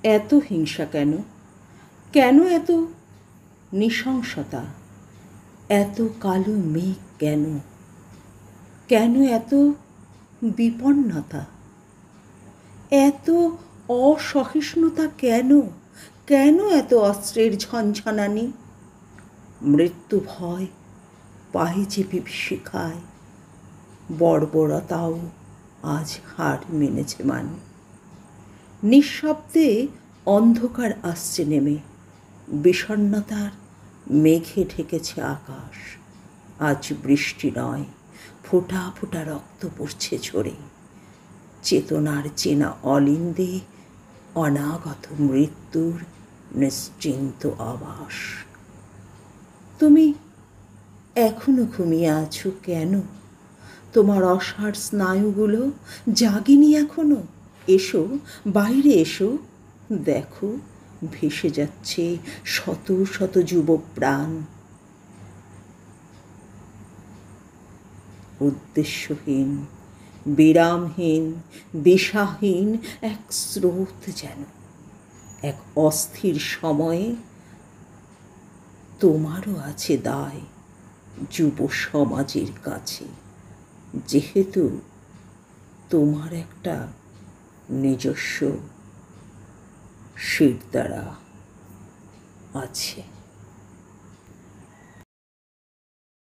এত হিংসা কেন? কেন এত নৃশংসতা? এত কালো মেঘ কেন? কেন এত বিপন্নতা? এত অসহিষ্ণুতা কেন? কেন এত অস্ত্রের ঝনঝনানি? মৃত্যু ভয় পায়ে যে বিভীষিকায়, বর্বরতাও আজ হার মেনেছে মান। নিঃশব্দে অন্ধকার আসছে নেমে, বিষণ্ণতার মেঘে ঢেকেছে আকাশ। আজ বৃষ্টি নয়, ফোঁটা ফোঁটা রক্ত পড়ছে ঝরে। চেতনার চেনা অলিন্দে অনাগত মৃত্যুর নিশ্চিন্ত আবাস। তুমি এখনো ঘুমিয়ে আছো কেন? তোমার অসাড় স্নায়ুগুলো জাগেনি এখনো? এসো, বাইরে এসো, দেখো ভেসে যাচ্ছে শত শত যুব প্রাণ। উদ্দেশ্যহীন, বিরামহীন, দিশাহীন এক স্রোত যেন। এক অস্থির সময়ে তোমারও আছে দায় যুব সমাজের কাছে, যেহেতু তোমার একটা নিজস্ব শিরদাঁড়া আছে।